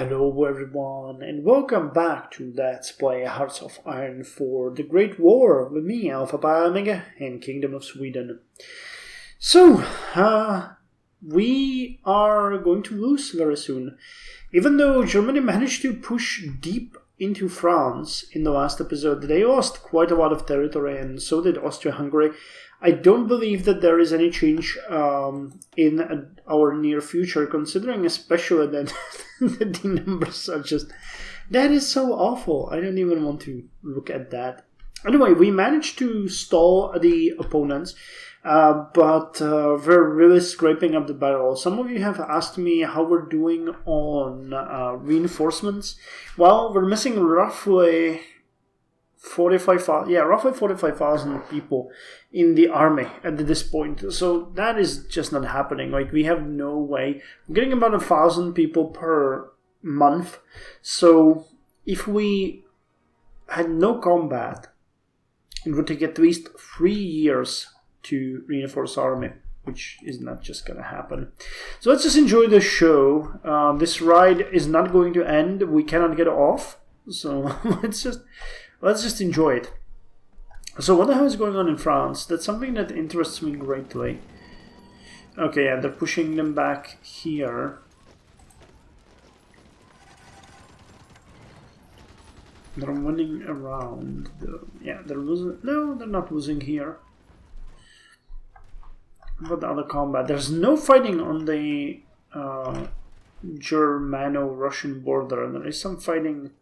Hello everyone, and welcome back to Let's Play Hearts of Iron for the Great War with me, Alpha Pi Omega, and Kingdom of Sweden. So, we are going to lose very soon. Even though Germany managed to push deep into France in the last episode, they lost quite a lot of territory, and so did Austria-Hungary. I don't believe that there is any change in our near future, considering especially that the numbers are just... That is so awful. I don't even want to look at that. Anyway, we managed to stall the opponents, but we're really scraping up the barrel. Some of you have asked me how we're doing on reinforcements. Well, we're missing roughly 45,000 people in the army at this point. So that is just not happening. Like, we have no way. We're getting about 1,000 people per month. So if we had no combat, it would take at least 3 years to reinforce army, which is not just gonna happen. So let's just enjoy the show. This ride is not going to end. We cannot get off. So let's just enjoy it. So what the hell is going on in France? That's something that interests me greatly. Okay, yeah, they're pushing them back here. They're winning around. Yeah, they're losing. No, they're not losing here. What other combat? There's no fighting on the Germano-Russian border. There is some fighting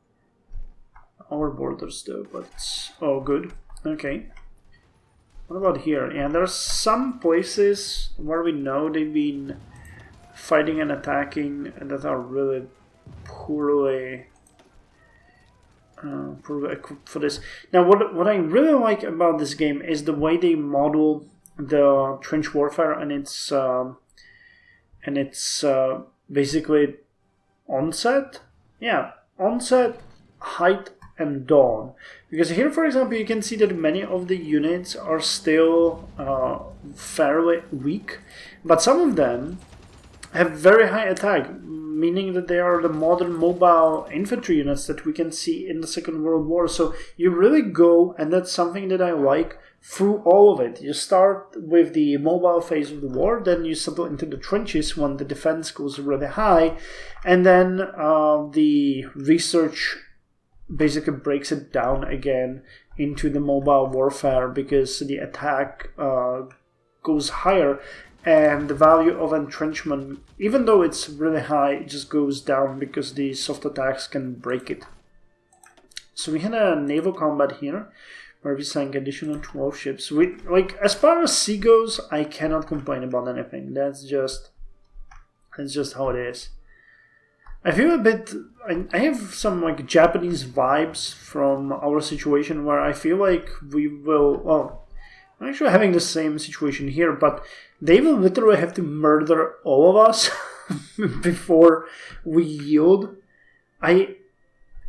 our borders though, but oh, good. Okay. What about here? Yeah, there are some places where we know they've been fighting and attacking that are really poorly equipped for this. Now, what I really like about this game is the way they model the trench warfare, and it's basically onset. Yeah, onset, height, and dawn. Because here, for example, you can see that many of the units are still fairly weak, but some of them have very high attack, meaning that they are the modern mobile infantry units that we can see in the Second World War. So you really go, and that's something that I like, through all of it. You start with the mobile phase of the war, then you settle into the trenches when the defense goes really high, and then the research basically breaks it down again into the mobile warfare, because the attack goes higher and the value of entrenchment, even though it's really high, it just goes down because the soft attacks can break it. So we had a naval combat here where we sank additional 12 ships. As far as sea goes, I cannot complain about anything. That's just how it is. I feel a bit... I have some Japanese vibes from our situation, where I feel like we will... Well, I'm actually having the same situation here, but they will literally have to murder all of us before we yield.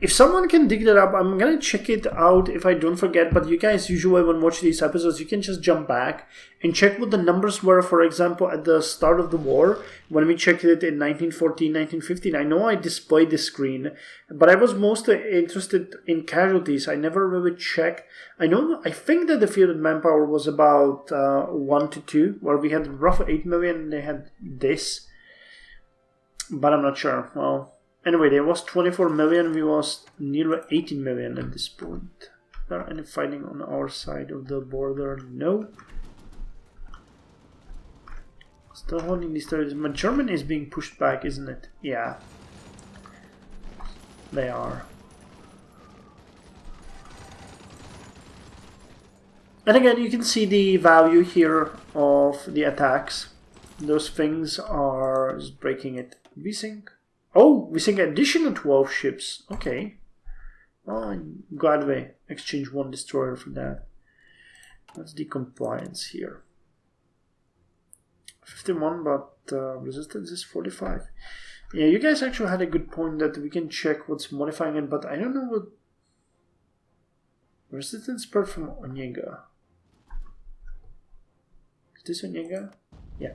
If someone can dig that up, I'm going to check it out if I don't forget. But you guys usually, when watch these episodes, you can just jump back and check what the numbers were, for example, at the start of the war, when we checked it in 1914, 1915. I know I displayed the screen, but I was mostly interested in casualties. I never really checked. I think that the fielded manpower was about 1 to 2, where we had roughly 8 million and they had this. But I'm not sure. Well... Anyway, they lost 24 million, we lost nearly 18 million at this point. Is there any fighting on our side of the border? No. Still holding these territories. But Germany is being pushed back, isn't it? Yeah. They are. And again, you can see the value here of the attacks. Those things are just breaking it. VSync. Oh, we sink additional 12 ships. Okay. Well, I'm glad we exchanged one destroyer for that. That's the compliance here. 51, but resistance is 45. Yeah, you guys actually had a good point that we can check what's modifying it, but I don't know what... Resistance per from Onega. Is this Onega? Yeah.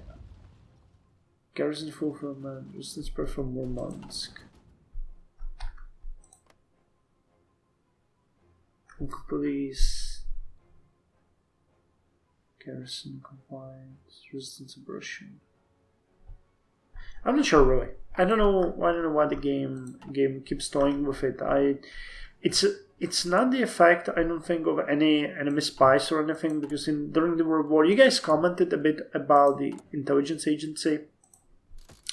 Garrison fulfillment, resistance per from Murmansk. Local police. Garrison compliance. Resistance aggression. I'm not sure really. I don't know why the game keeps toying with it. It's not the effect, I don't think, of any enemy spies or anything, because during the World War, you guys commented a bit about the intelligence agency.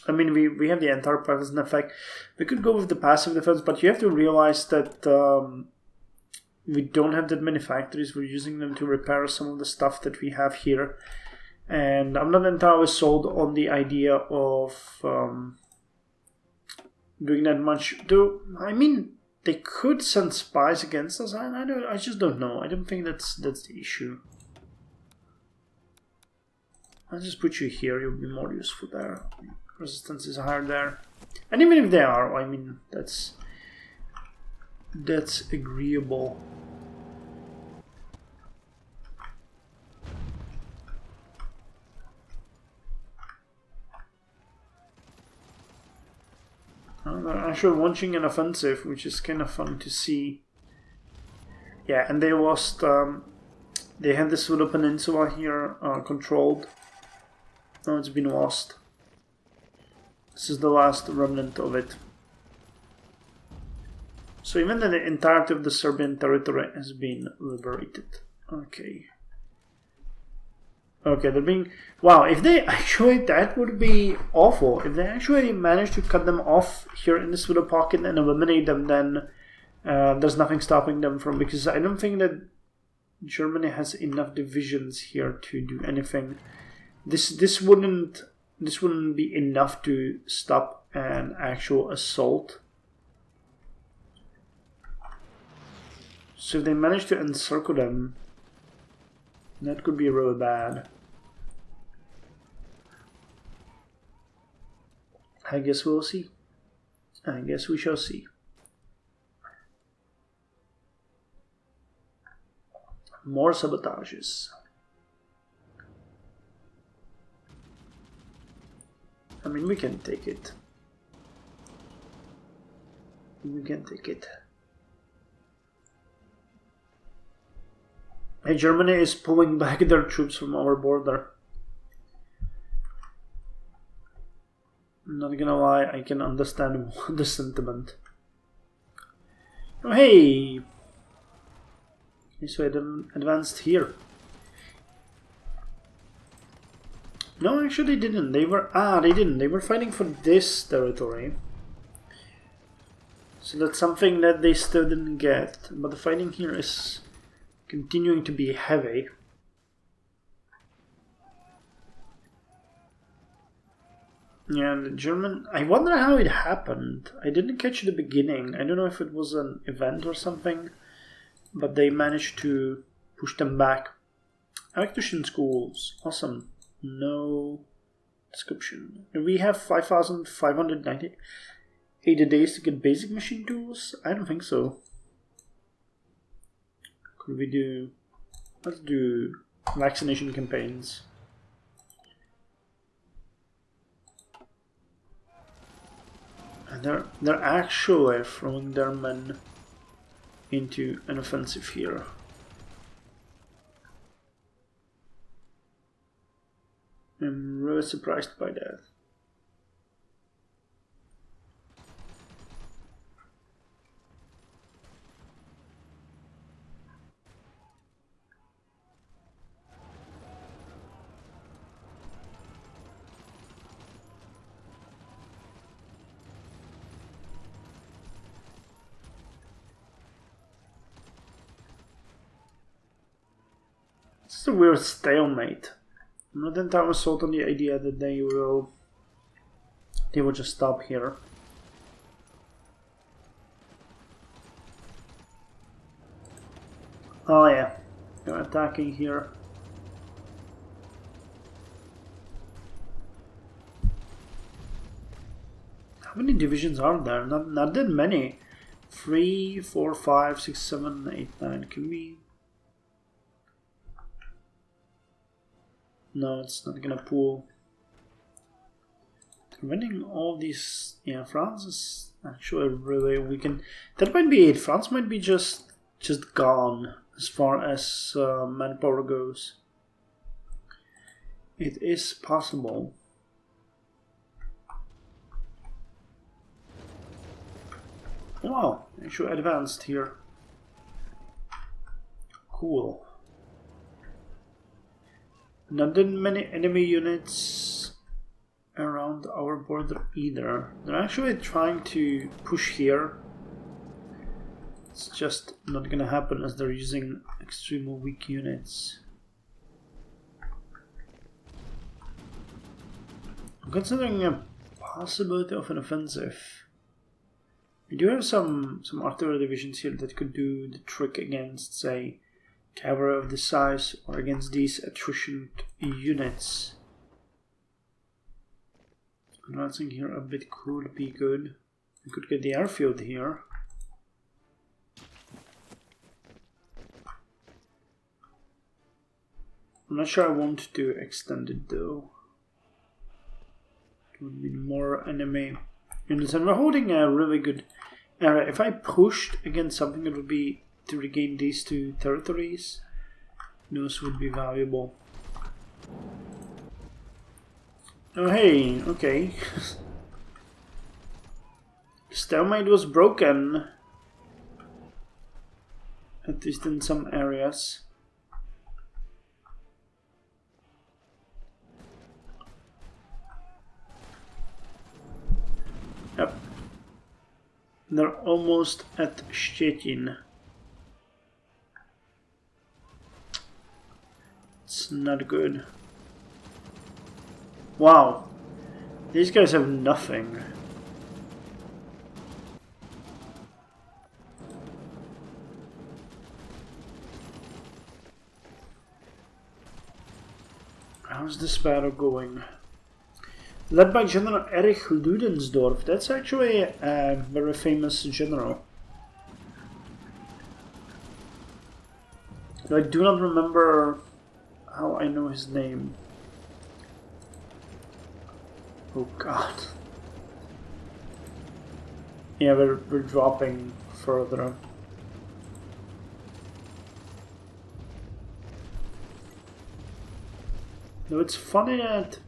I mean, we have the anti-partisan effect. We could go with the passive defense, but you have to realize that we don't have that many factories. We're using them to repair some of the stuff that we have here. And I'm not entirely sold on the idea of doing that much. Though, I mean, they could send spies against us. I just don't know. I don't think that's the issue. I'll just put you here. You'll be more useful there. Resistance is higher there. And even if they are, I mean, that's agreeable. They're actually launching an offensive, which is kind of fun to see. Yeah, and they lost. They had this little peninsula here controlled. Now it's been lost. This is the last remnant of it. So even the entirety of the Serbian territory has been liberated. Okay. Okay, they're being... Wow, if they actually... That would be awful. If they actually manage to cut them off here in this little pocket and eliminate them, then there's nothing stopping them from... Because I don't think that Germany has enough divisions here to do anything. This wouldn't be enough to stop an actual assault. So if they manage to encircle them, that could be really bad. I guess we'll see. I guess we shall see. More sabotages. I mean, we can take it. We can take it. Hey, Germany is pulling back their troops from our border. I'm not gonna lie, I can understand the sentiment. Oh, hey! So I advanced here. No, actually they didn't. They didn't. They were fighting for this territory. So that's something that they still didn't get. But the fighting here is continuing to be heavy. Yeah, the German... I wonder how it happened. I didn't catch the beginning. I don't know if it was an event or something. But they managed to push them back. Electrician schools. Awesome. No description. We have 5,598 days to get basic machine tools? I don't think so. Could we do... Let's do vaccination campaigns. And they're actually throwing their men into an offensive here. I'm really surprised by that. It's a weird stalemate. I'm not entirely sold on the idea that they will just stop here. Oh yeah, they're attacking here. How many divisions are there? Not that many. 3, 4, 5, 6, 7, 8, 9. Can we... No, it's not gonna pull. Winning all these... Yeah, France is actually really weakened. That might be it. France might be just just gone as far as manpower goes. It is possible. Wow, actually advanced here. Cool. Not that many enemy units around our border either. They're actually trying to push here. It's just not gonna happen as they're using extremely weak units. I'm considering a possibility of an offensive. We do have some artillery divisions here that could do the trick against, say, cavalry of this size or against these attrition units. Advancing here a bit could be good. We could get the airfield here. I'm not sure I want to extend it though. It would be more enemy units, and we're holding a really good area. If I pushed against something, it would be to regain these two territories. Those would be valuable. Oh hey, okay. Stalemate was broken. At least in some areas. Yep. They're almost at Szczecin. It's not good. Wow. These guys have nothing. How's this battle going? Led by General Erich Ludendorff. That's actually a very famous general. I do not remember how I know his name. Oh god. Yeah, we're dropping further. No, it's funny that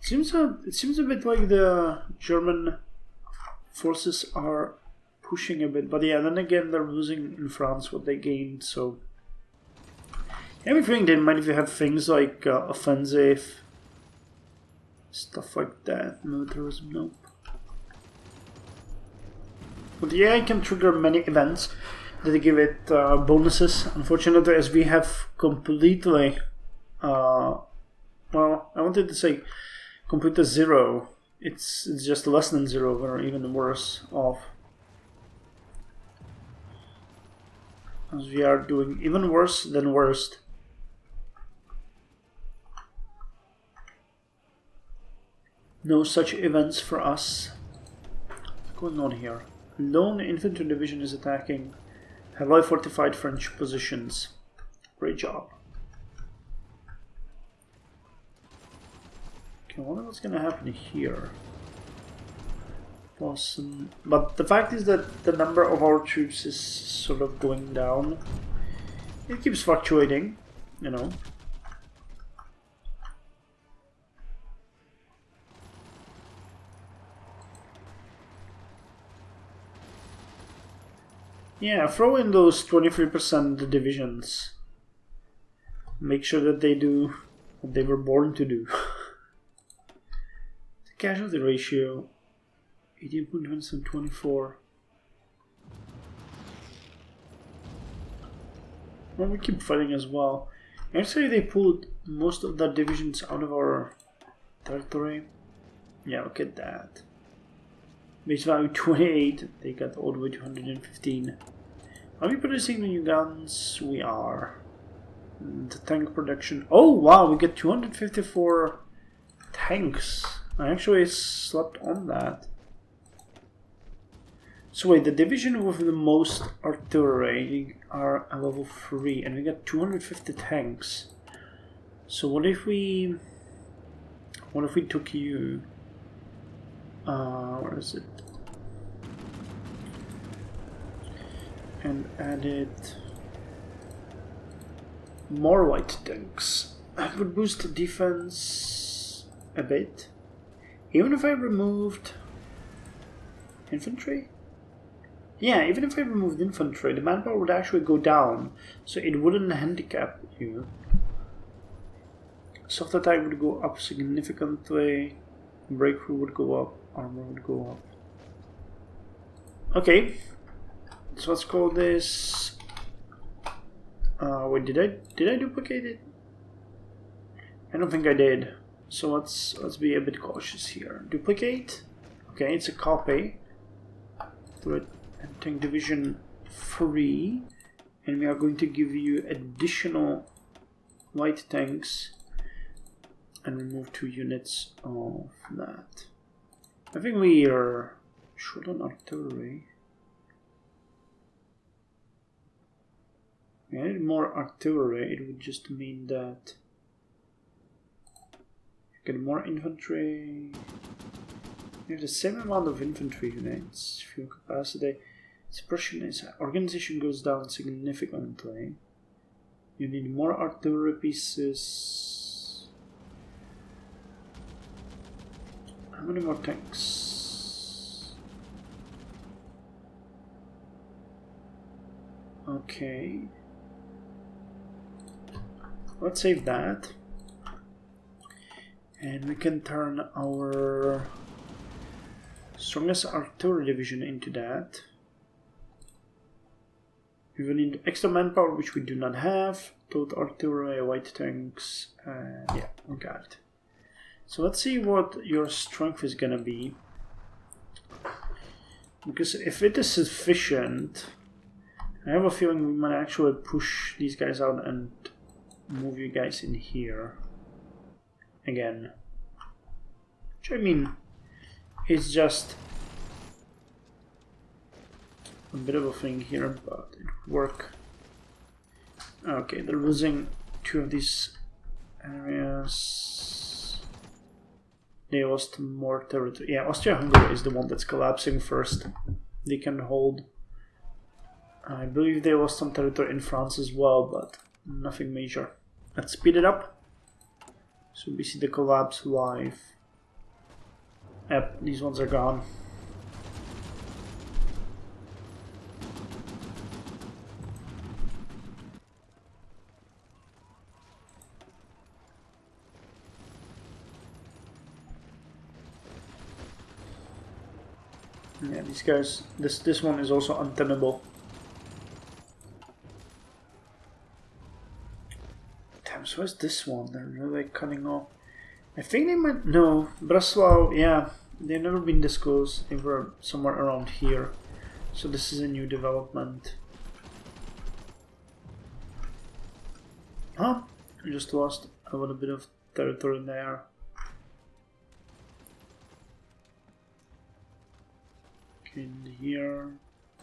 it seems a bit like the German forces are pushing a bit, but yeah, then again they're losing in France what they gained, so I have a feeling they might have things like offensive, stuff like that. Militarism, nope. But yeah, I can trigger many events that give it bonuses. Unfortunately, as we have completely, well, I wanted to say completely zero. It's just less than zero, or even worse off. As we are doing even worse than worst. No such events for us. What's going on here? Lone infantry division is attacking heavily fortified French positions. Great job. Okay, I wonder what's going to happen here. Awesome. But the fact is that the number of our troops is sort of going down. It keeps fluctuating, you know. Yeah, throw in those 23% divisions. Make sure that they do what they were born to do. The casualty ratio, 18.124. Well, we keep fighting as well. Actually, they pulled most of the divisions out of our territory. Yeah, look at that. Base value 28, they got all the way to 115. Are we producing the new guns? We are. The tank production. Oh wow, we get 254 tanks. I actually slept on that. So wait, the division with the most artillery are a level 3, and we got 250 tanks. So what if we took you? Where is it? and added more white tanks. That would boost the defense a bit. Even if I removed infantry? Yeah, even if I removed infantry, the manpower would actually go down, so it wouldn't handicap you. Soft attack would go up significantly, breakthrough would go up, armor would go up. Okay, so let's call this... wait, did I duplicate it? I don't think I did. So let's be a bit cautious here. Duplicate. Okay, it's a copy. Do it and tank division 3, and we are going to give you additional light tanks and remove 2 units of that. I think we are short on artillery. We need more artillery. It would just mean that you get more infantry. You have the same amount of infantry units, fuel capacity. Suppression is organization goes down significantly. You need more artillery pieces. How many more tanks? Okay. Let's save that. And we can turn our strongest artillery division into that. We will need extra manpower, which we do not have. Total artillery, white tanks, and yeah, we got it. So let's see what your strength is gonna be. Because if it is sufficient, I have a feeling we might actually push these guys out and move you guys in here again. Which I mean, it's just a bit of a thing here, but it would work. Okay, they're losing 2 of these areas. They lost more territory. Yeah, Austria-Hungary is the one that's collapsing first. They can hold. I believe they lost some territory in France as well, but nothing major. Let's speed it up. So we see the collapse live. Yep, these ones are gone. Yeah, these guys, this one is also untenable. Damn, so where's this one? They're really cutting off. I think they might, no, Breslau, yeah, they've never been this close. They were somewhere around here. So this is a new development. Huh? I just lost a little bit of territory there. In here,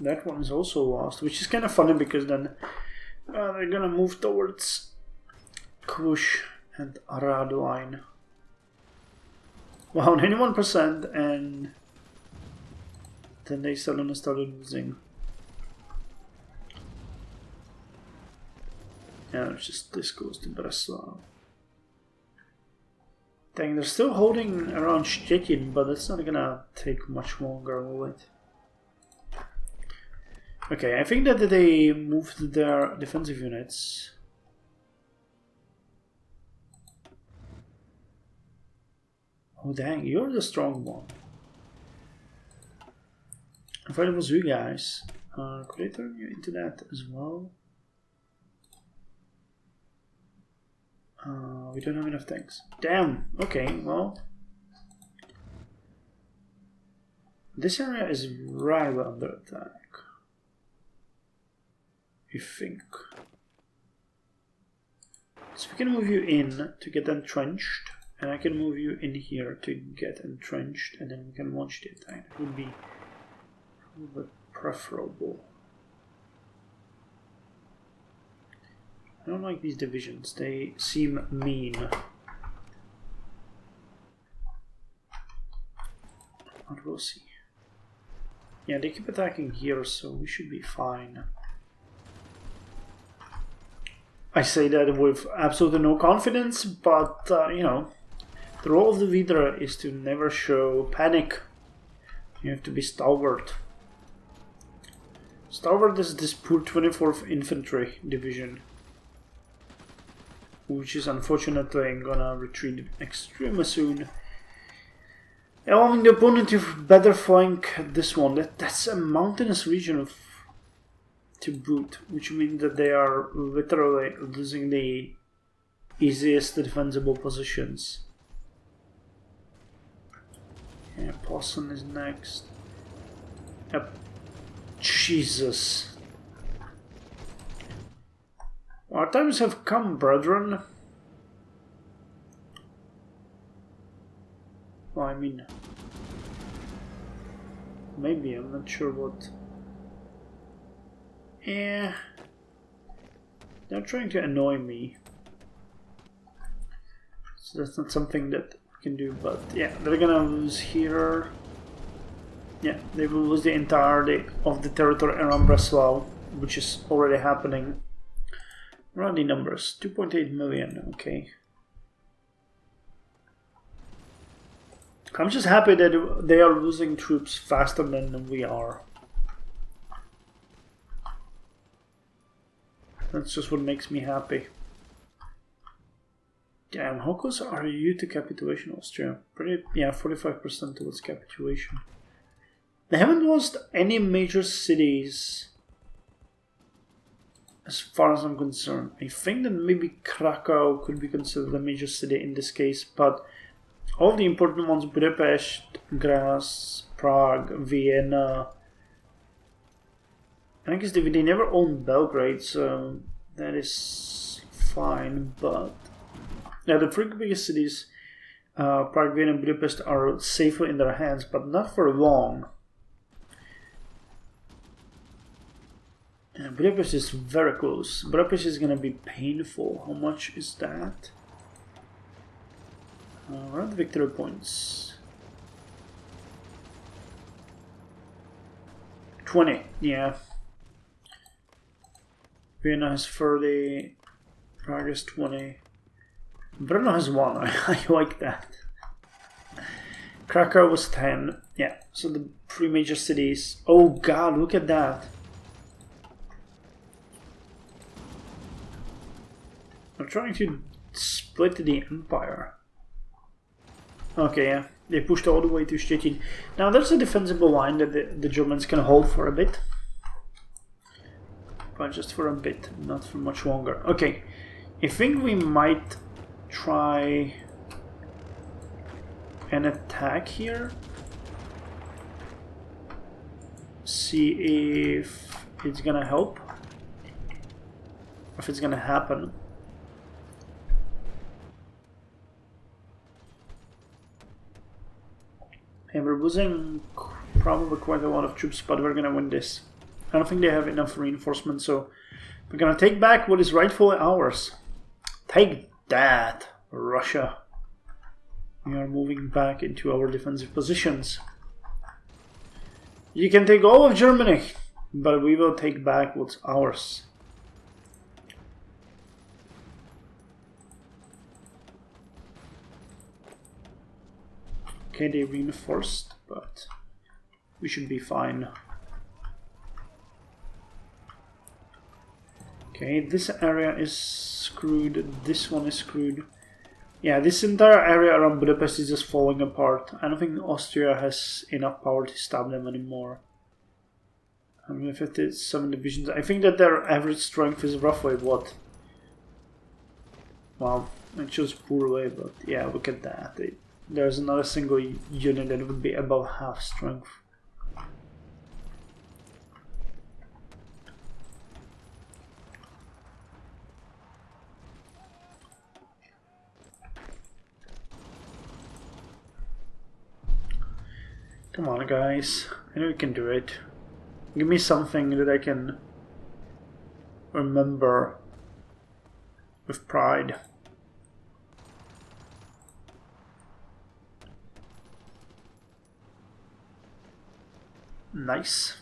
that one is also lost, which is kind of funny because then they're gonna move towards Cluj and Radline. Wow, 91%, and then they suddenly started losing. Yeah, it's just this goes to Breslau. Dang, they're still holding around Szczecin, but it's not gonna take much longer, will it? Okay, I think that they moved their defensive units. Oh dang, you're the strong one. If it was you guys, could I turn you into that as well? We don't have enough tanks. Damn, okay, well. This area is rather under attack. I think. So we can move you in to get entrenched, and I can move you in here to get entrenched, and then we can launch the attack. It would be a little bit preferable. I don't like these divisions, they seem mean. But we'll see. Yeah, they keep attacking here, so we should be fine. I say that with absolutely no confidence, but you know, the role of the leader is to never show panic. You have to be stalwart. Stalwart is this poor 24th Infantry division, which is unfortunately gonna retreat extremely soon, allowing the opponent to better flank this one. That's a mountainous region to boot, which means that they are literally losing the easiest defensible positions. Yeah, Possum is next. Yep. Jesus. Our times have come, brethren. Well, I mean, maybe, I'm not sure what. Yeah. They're trying to annoy me. So that's not something that we can do, but yeah, they're gonna lose here. Yeah, they will lose the entirety of the territory around Breslau, which is already happening. Around the numbers, 2.8 million, okay. I'm just happy that they are losing troops faster than we are. That's just what makes me happy. Damn, how close are you to capitulation, Austria? Pretty, yeah, 45% towards capitulation. They haven't lost any major cities as far as I'm concerned. I think that maybe Krakow could be considered a major city in this case, but all the important ones, Budapest, Graz, Prague, Vienna, and I guess they never owned Belgrade, so that is fine, but yeah, the three biggest cities, Prague, Vienna, and Budapest, are safer in their hands, but not for long. And Budapest is very close. Budapest is going to be painful. How much is that? Around victory points. 20, yeah. Vienna has 30. Prague is 20. Brno has 1. I like that. Krakow was 10. Yeah, so the three major cities. Oh god, look at that. I'm trying to split the empire. Okay, yeah. They pushed all the way to Stettin. Now there's a defensible line that the Germans can hold for a bit. But just for a bit, not for much longer. Okay, I think we might try an attack here. See if it's gonna help. If it's gonna happen. And we're losing probably quite a lot of troops, but we're gonna win this. I don't think they have enough reinforcements, so we're gonna take back what is rightfully ours. Take that, Russia. We are moving back into our defensive positions. You can take all of Germany, but we will take back what's ours. Okay, they reinforced, but we should be fine. Okay, this area is screwed, this one is screwed. Yeah, this entire area around Budapest is just falling apart. I don't think Austria has enough power to stop them anymore. I mean, 57 divisions. I think that their average strength is roughly what? Well, it shows poorly, but yeah, look at that. There's not a single unit that would be above half strength. Come on, guys. I know you can do it. Give me something that I can remember with pride. Nice.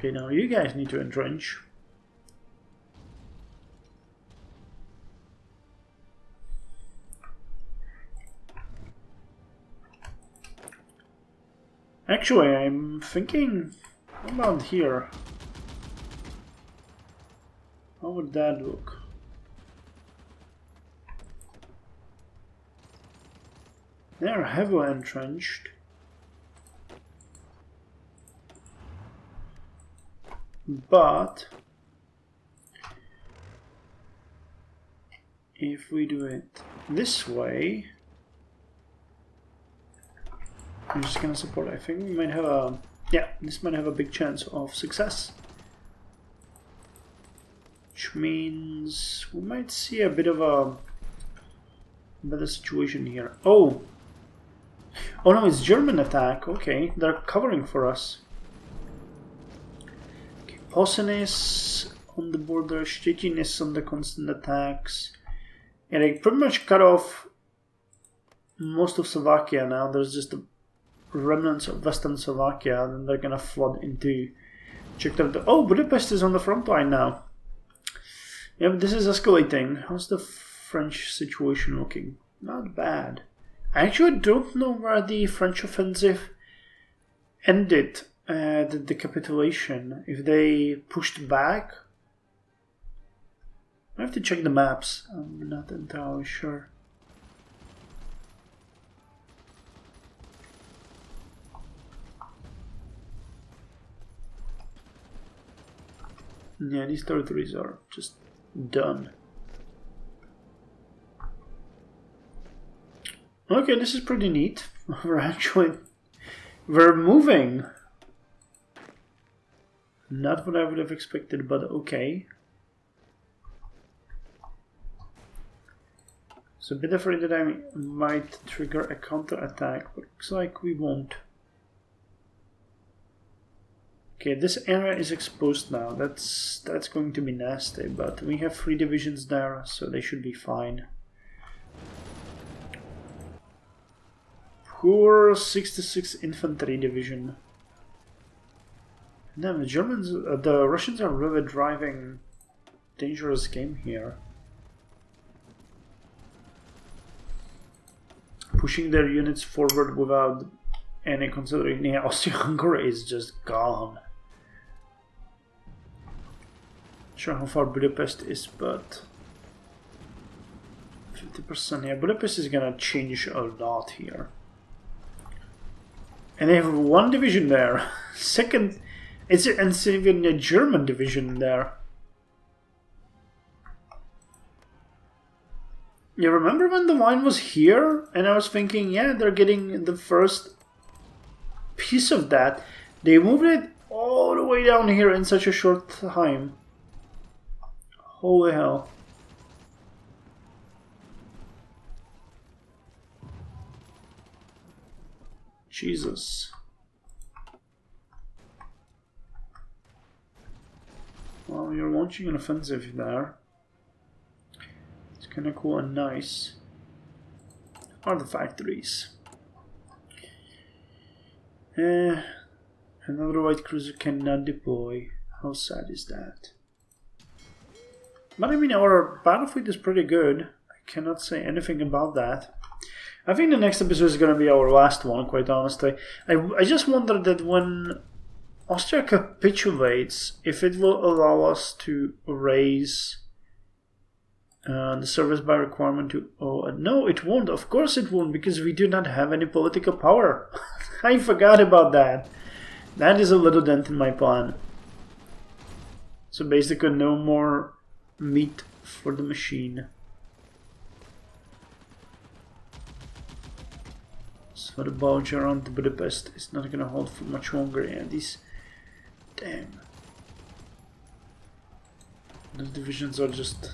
Okay, now you guys need to entrench. Actually, I'm thinking, how about here? How would that look? They're heavily entrenched. But if we do it this way, I'm just gonna support. I think we might have a, yeah, this might have a big chance of success. Which means we might see a bit of a better situation here. Oh! Oh no, it's German attack. Okay, they're covering for us. Okay, Posen is on the border, Szczecin is on the constant attacks. And they pretty much cut off most of Slovakia now. There's just the remnants of Western Slovakia, and they're gonna flood into Czech territory. Oh, Budapest is on the front line now. Yeah, but this is escalating. How's the French situation looking? Not bad. I actually don't know where the French offensive ended, the capitulation. If they pushed back? I have to check the maps. I'm not entirely sure. Yeah, these territories are just done. Okay, this is pretty neat. We're moving. Not what I would have expected, but okay. So a bit afraid that I might trigger a counter-attack, but looks like we won't. Okay, this area is exposed now. That's going to be nasty, but we have 3 divisions there, so they should be fine. Poor 66 Infantry division. Damn, the Russians are really driving a dangerous game here. Pushing their units forward without any consideration. Yeah, Austria-Hungary is just gone. Not sure how far Budapest is, but 50%. Yeah, Budapest is gonna change a lot here. And they have 1 division there. Second, it's even a German division there. You remember when the line was here? And I was thinking, yeah, they're getting the first piece of that. They moved it all the way down here in such a short time. Holy hell. Jesus. Well, you're launching an offensive there. It's kind of cool and nice. Are the factories? Another white cruiser cannot deploy. How sad is that? But I mean, our battle fleet is pretty good. I cannot say anything about that. I think the next episode is going to be our last one, quite honestly. I just wonder that when Austria capitulates, if it will allow us to raise the service by requirement to... Oh, no, it won't. Of course it won't, because we do not have any political power. I forgot about that. That is a little dent in my plan. So basically no more meat for the machine. So the bulge around Budapest is not gonna hold for much longer. Yeah, these... Damn. Those divisions are just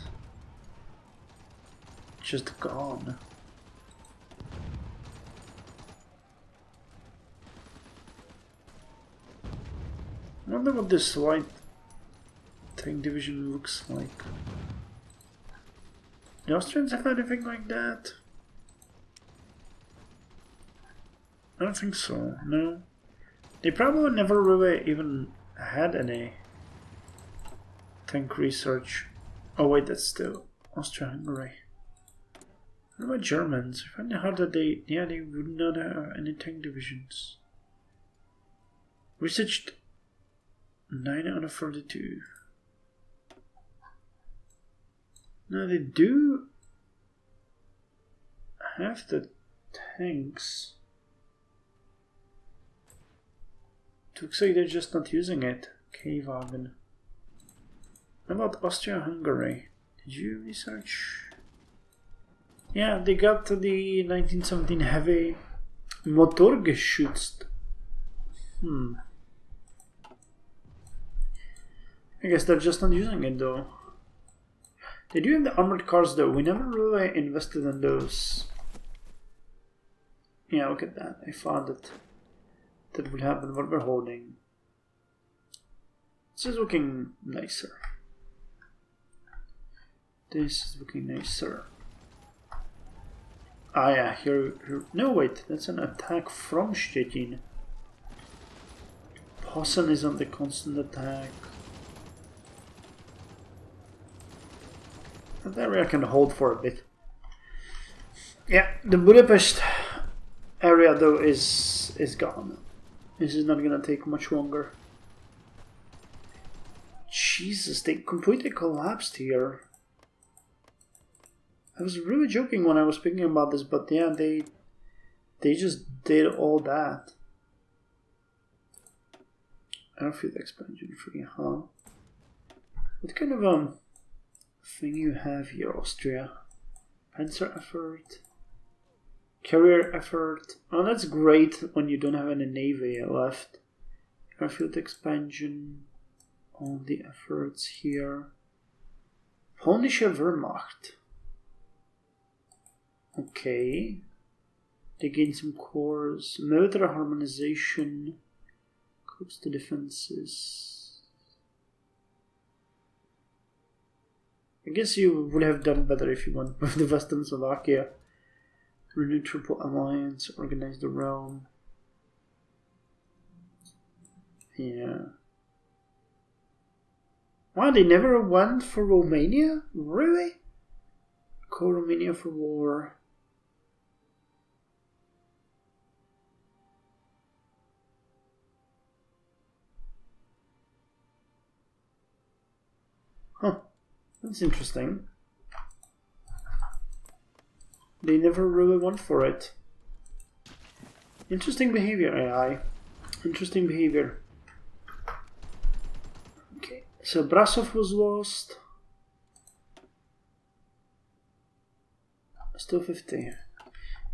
gone. I wonder what this light tank division looks like. The Austrians have anything like that? I don't think so, no. They probably never really even had any tank research. Oh wait, that's still Austria-Hungary. What about Germans? I find it hard that they would not have any tank divisions. Researched 9 out of 42. Now they do have the tanks. It looks like they're just not using it. K-Wagen. What about Austria-Hungary? Did you research? Yeah, they got the 1917 heavy Motorgeschützt. I guess they're just not using it though. They do have the armored cars though. We never really invested in those. Yeah, look at that. I thought that would happen. What we're holding. This is looking nicer. This is looking nicer. Ah yeah, here. No wait, that's an attack from Stettin. Posen is on the constant attack. That area can hold for a bit. Yeah, the Budapest area though is gone. This is not gonna take much longer. Jesus, they completely collapsed here. I was really joking when I was speaking about this, but yeah, they just did all that. Airfield expansion free, huh? What kind of thing you have here, Austria? Panzer effort, carrier effort. Oh, that's great when you don't have any navy left. Airfield expansion. All the efforts here. Polnische Wehrmacht. Okay. They gain some cores. Military harmonization. Coastal defenses. I guess you would have done better if you went with the Western Slovakia. Renew Triple Alliance. Organize the realm. Yeah. Wow, they never went for Romania? Really? Call Romania for war. Huh. That's interesting. They never really went for it. Interesting behavior, AI. Interesting behavior. Okay, so Brasov was lost. Still 50.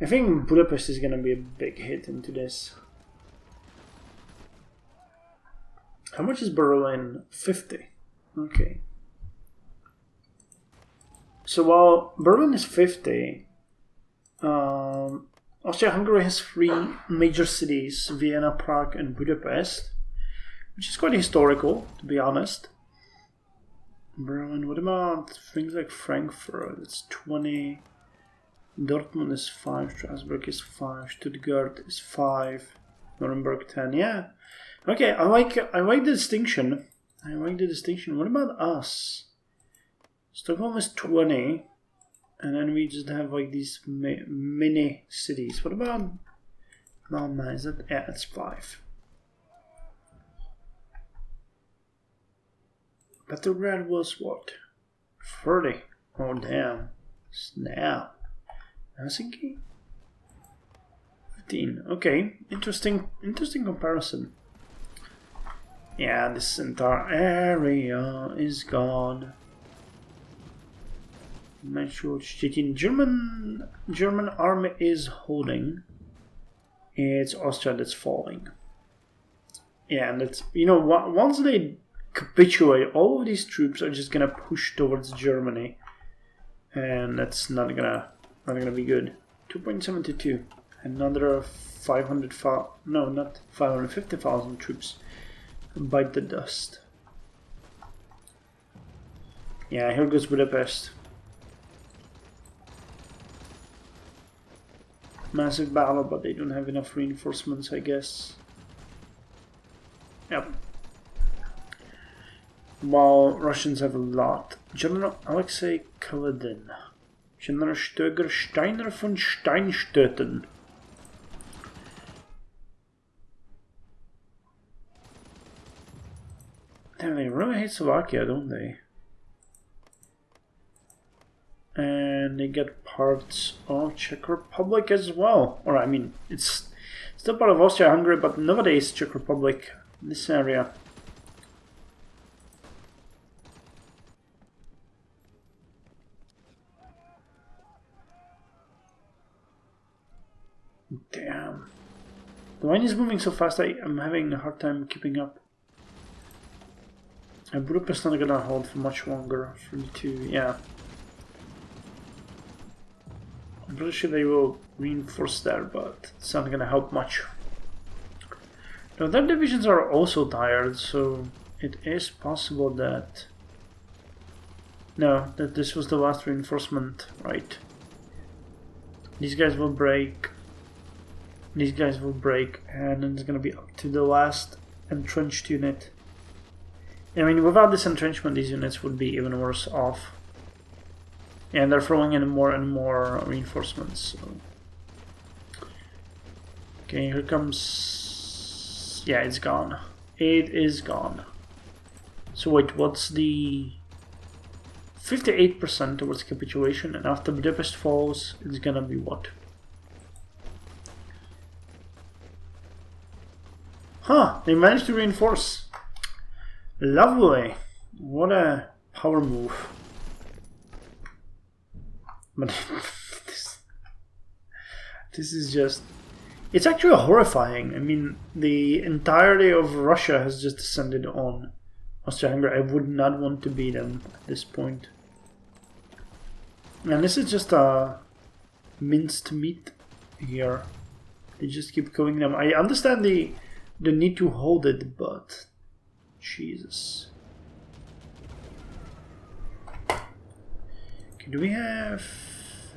I think Budapest is gonna be a big hit into this. How much is Berlin? 50. Okay. So while Berlin is 50, Austria-Hungary has 3 major cities, Vienna, Prague and Budapest, which is quite historical, to be honest. Berlin, what about things like Frankfurt? It's 20. Dortmund is 5, Strasbourg is 5, Stuttgart is 5, Nuremberg 10. Yeah. Okay, I like the distinction. I like the distinction. What about us? Stockholm is 20, and then we just have like these mini cities. What about Malmö? Is that? Yeah, it's 5. Petrograd was what? 30. Oh damn! Snap. Helsinki? 15. Okay, interesting comparison. Yeah, this entire area is gone. German army is holding. It's Austria that's falling. Yeah, and it's, you know, once they capitulate, all of these troops are just gonna push towards Germany, and that's not gonna be good. 2.72. Another 500,000. No, not 550,000 troops bite the dust. Yeah, here goes Budapest. Massive battle, but they don't have enough reinforcements, I guess. Yep. while Russians have a lot. General Alexei Kaledin. General Stöger Steiner von Steinstetten. Damn, they really hate Slovakia, don't they? And they get parts of Czech Republic as well. Or, I mean, it's still part of Austria-Hungary, but nowadays Czech Republic, this area. Damn. The wine is moving so fast, I'm having a hard time keeping up. And Budapest not gonna hold for much longer. 32, yeah. I'm pretty sure they will reinforce there, but it's not gonna help much. Now their divisions are also tired, so it is possible that... No, that this was the last reinforcement, right. These guys will break. These guys will break, and then it's gonna be up to the last entrenched unit. I mean, without this entrenchment, these units would be even worse off. And they're throwing in more and more reinforcements. So. Okay, here comes... Yeah, it's gone. It is gone. So wait, what's the... 58% towards capitulation, and after Budapest falls, it's gonna be what? Huh, they managed to reinforce. Lovely. What a power move. But this is just... It's actually horrifying. I mean, the entirety of Russia has just descended on Austria-Hungary. I would not want to be them at this point. And this is just a minced meat here. They just keep killing them. I understand the need to hold it, but... Jesus. Okay, do we have...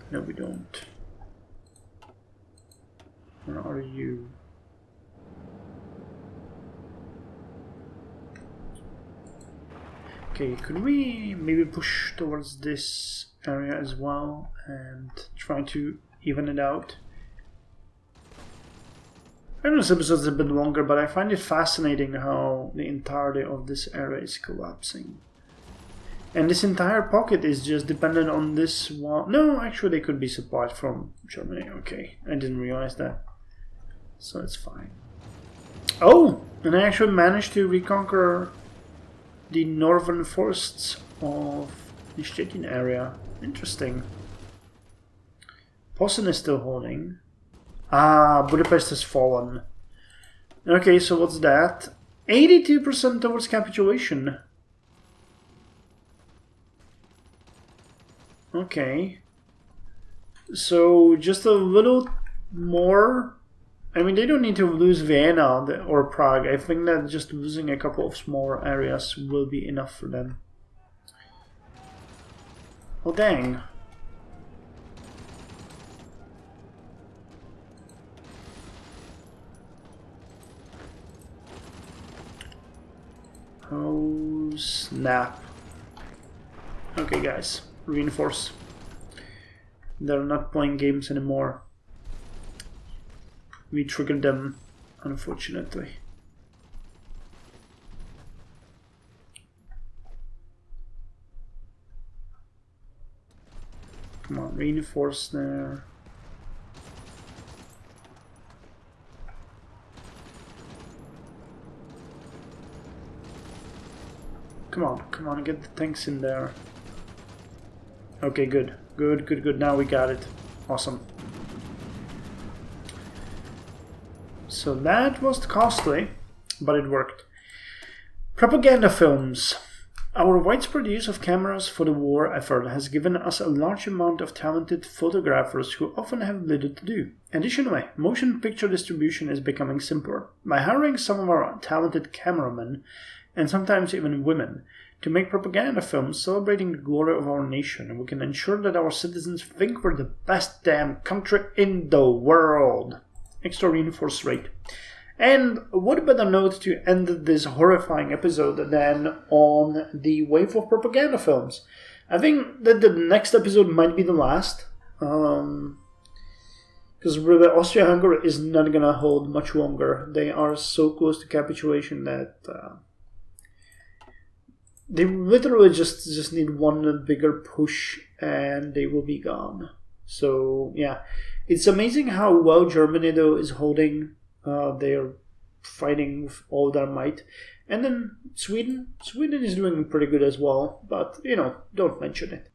No, we don't. Where are you? Okay, could we maybe push towards this area as well and try to even it out? I know this episode is a bit longer, but I find it fascinating how the entirety of this area is collapsing. And this entire pocket is just dependent on this wall. No, actually they could be supplied from Germany. Okay, I didn't realize that. So it's fine. Oh! And I actually managed to reconquer the northern forests of the Szczecin area. Interesting. Posen is still holding. Ah, Budapest has fallen. Okay, so what's that? 82% towards capitulation. Okay. So just a little more. I mean, they don't need to lose Vienna or Prague. I think that just losing a couple of smaller areas will be enough for them. Oh, dang. Oh, snap. Okay, guys. Reinforce. They're not playing games anymore. We triggered them, unfortunately. Come on, reinforce there. Come on, get the tanks in there. Okay, good. Good. Now we got it. Awesome. So that was costly, but it worked. Propaganda films. Our widespread use of cameras for the war effort has given us a large amount of talented photographers who often have little to do. Additionally, motion picture distribution is becoming simpler. By hiring some of our talented cameramen, and sometimes even women, to make propaganda films celebrating the glory of our nation, we can ensure that our citizens think we're the best damn country in the world. Extra reinforce rate. And what better note to end this horrifying episode than on the wave of propaganda films? I think that the next episode might be the last. Because Austria-Hungary is not going to hold much longer. They are so close to capitulation that they literally just need one bigger push and they will be gone. So, yeah. It's amazing how well Germany, though, is holding. They are fighting with all their might. And then Sweden is doing pretty good as well. But, don't mention it.